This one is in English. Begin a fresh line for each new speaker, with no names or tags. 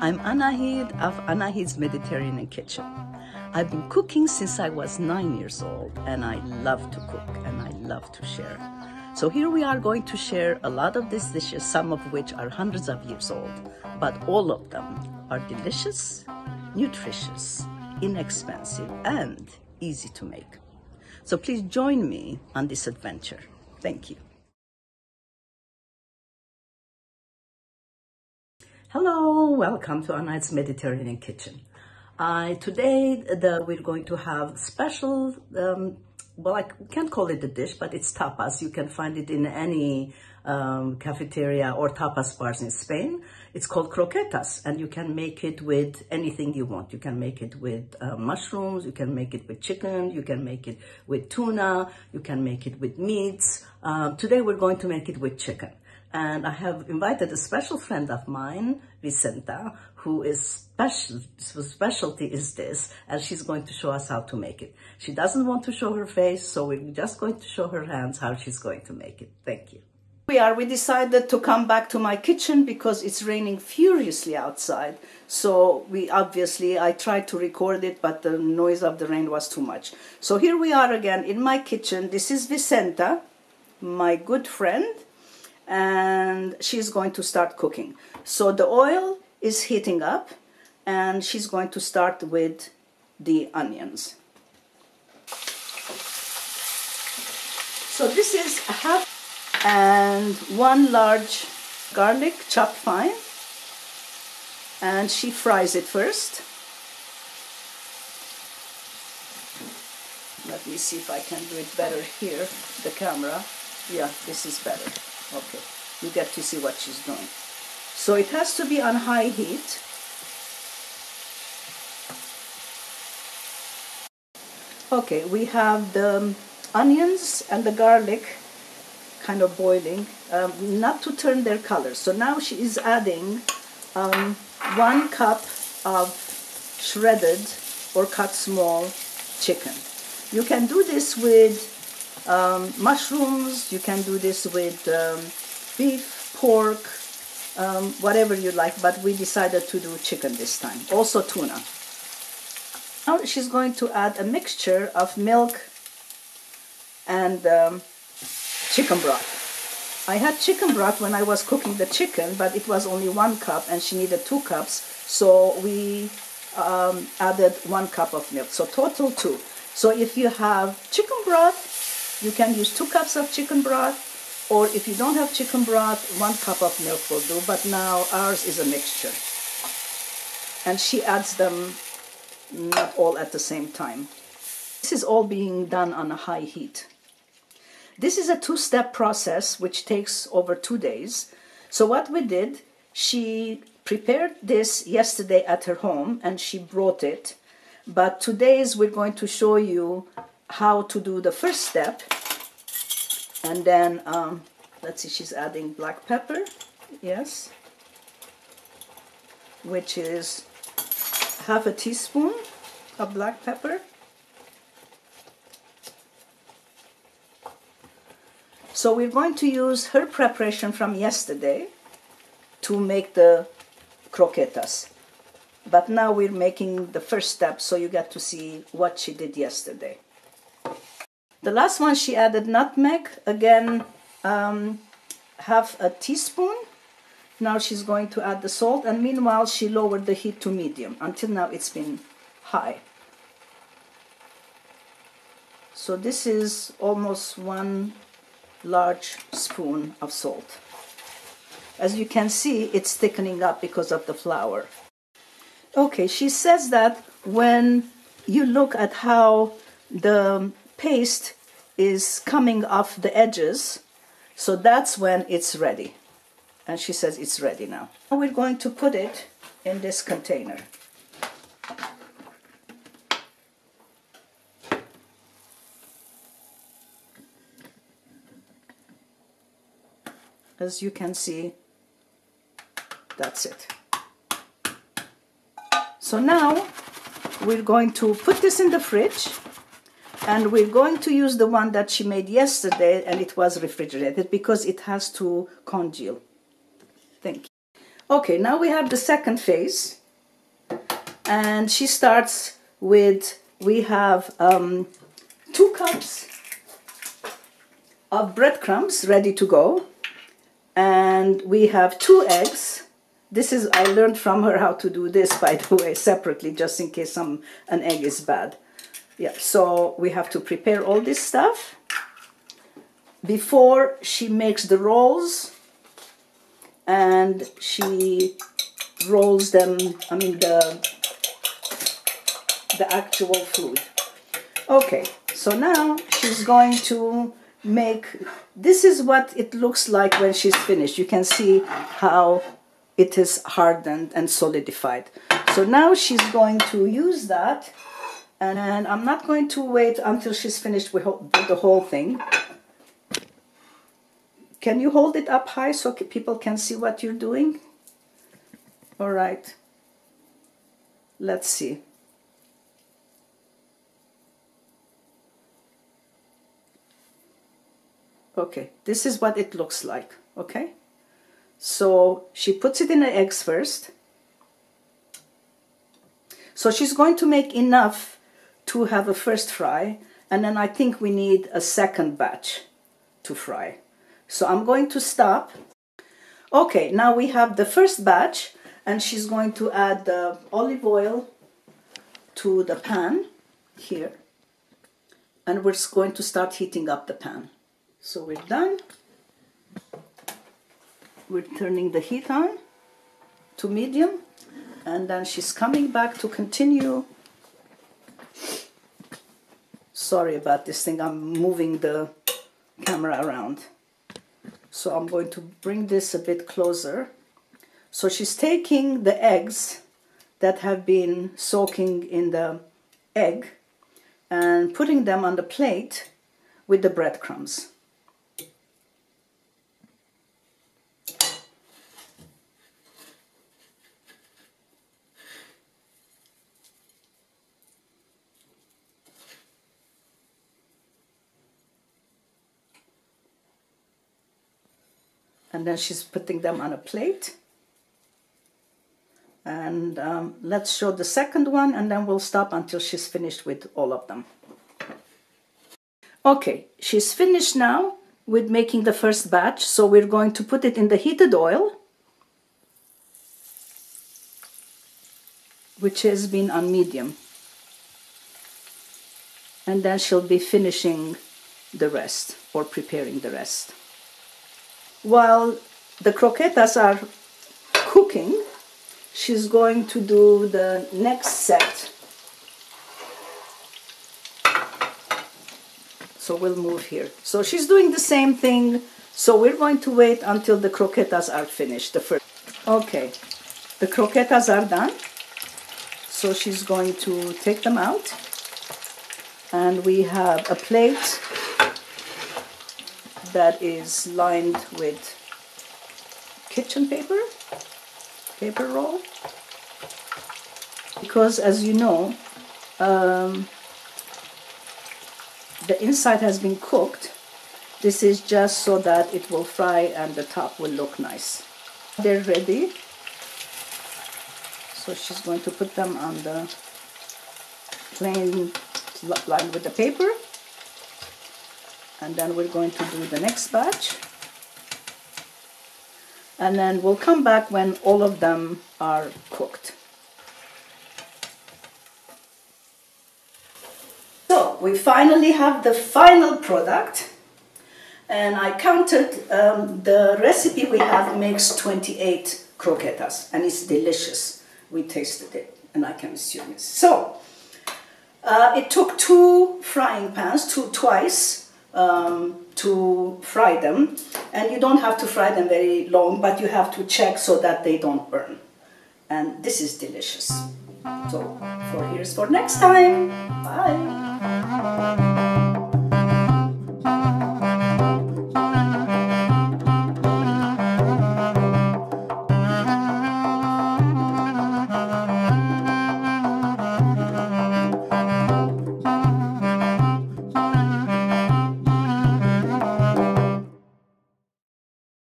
I'm Anahid of ANAHID'S Mediterranean Kitchen. I've been cooking since I was 9 years old, and I love to cook and I love to share. So here we are going to share a lot of these dishes, some of which are hundreds of years old, but all of them are delicious, nutritious, inexpensive, and easy to make. So please join me on this adventure. Thank you. Hello, welcome to ANAHID'S Mediterranean Kitchen. Today we're going to have special, well, I can't call it a dish, but it's tapas. You can find it in any cafeteria or tapas bars in Spain. It's called croquetas, and you can make it with anything you want. You can make it with mushrooms, you can make it with chicken, you can make it with tuna, you can make it with meats. Today we're going to make it with chicken. And I have invited a special friend of mine, Vicenta, whose specialty is this, and she's going to show us how to make it. She doesn't want to show her face, so we're just going to show her hands how she's going to make it. Thank you. We decided to come back to my kitchen because it's raining furiously outside. So I tried to record it, but the noise of the rain was too much. So here we are again in my kitchen. This is Vicenta, my good friend, and she's going to start cooking. So the oil is heating up, and she's going to start with the onions. So this is half and 1 large garlic chopped fine, and she fries it first. Let me see if I can do it better here, the camera. Yeah, this is better. Okay, you get to see what she's doing. So it has to be on high heat. Okay, we have the onions and the garlic kind of boiling, not to turn their color. So now she is adding 1 cup of shredded or cut small chicken. You can do this with mushrooms, you can do this with beef, pork, whatever you like, but we decided to do chicken this time. Also tuna. Now she's going to add a mixture of milk and chicken broth. I had chicken broth when I was cooking the chicken, but it was only 1 cup and she needed 2 cups, so we added 1 cup of milk, so total 2. So if you have chicken broth, you can use 2 cups of chicken broth, or if you don't have chicken broth, 1 cup of milk will do, but now ours is a mixture. And she adds them not all at the same time. This is all being done on a high heat. This is a 2-step process which takes over 2 days. So what we did, she prepared this yesterday at her home and she brought it. But today's we're going to show you how to do the first step. And then, let's see, she's adding black pepper, yes, which is half a teaspoon of black pepper. So we're going to use her preparation from yesterday to make the croquetas. But now we're making the first step, so you get to see what she did yesterday. The last one, she added nutmeg, again, half a teaspoon. Now she's going to add the salt, and meanwhile she lowered the heat to medium. Until now it's been high. So this is almost 1 large spoon of salt. As you can see, it's thickening up because of the flour. Okay, she says that when you look at how the paste is coming off the edges, so that's when it's ready. And she says it's ready now. Now we're going to put it in this container. As you can see, that's it. So now we're going to put this in the fridge, and we're going to use the one that she made yesterday, and it was refrigerated because it has to congeal. Thank you. Okay, now we have the second phase. And she starts with, we have 2 cups of breadcrumbs ready to go. And we have 2 eggs. This is, I learned from her how to do this, by the way, separately, just in case an egg is bad. Yeah, so we have to prepare all this stuff before she makes the rolls, and she rolls them, I mean the actual food. Okay, so now she's going to make, this is what it looks like when she's finished. You can see how it is hardened and solidified. So now she's going to use that, and I'm not going to wait until she's finished with the whole thing. Can you hold it up high so people can see what you're doing? All right. Let's see. Okay, this is what it looks like, okay? So she puts it in the eggs first. So she's going to make enough to have a first fry, and then I think we need a second batch to fry. So I'm going to stop. Okay, now we have the first batch, and she's going to add the olive oil to the pan here. And we're going to start heating up the pan. So we're done. We're turning the heat on to medium, and then she's coming back to continue. Sorry about this thing, I'm moving the camera around. So I'm going to bring this a bit closer. So she's taking the eggs that have been soaking in the egg and putting them on the plate with the breadcrumbs. And then she's putting them on a plate. And let's show the second one, and then we'll stop until she's finished with all of them. Okay, she's finished now with making the first batch, so we're going to put it in the heated oil, which has been on medium. And then she'll be finishing the rest, or preparing the rest. While the croquetas are cooking, she's going to do the next set. So we'll move here. So she's doing the same thing. So we're going to wait until the croquetas are finished. Okay, the croquetas are done. So she's going to take them out. And we have a plate that is lined with kitchen paper, paper roll. Because as you know, the inside has been cooked. This is just so that it will fry and the top will look nice. They're ready. So she's going to put them on the plain line with the paper. And then we're going to do the next batch. And then we'll come back when all of them are cooked. So we finally have the final product. And I counted, the recipe we have makes 28 croquetas, and it's delicious. We tasted it, and I can assume it. So it took 2 frying pans, twice, to fry them, and you don't have to fry them very long, but you have to check so that they don't burn. And this is delicious. So here's for next time. Bye.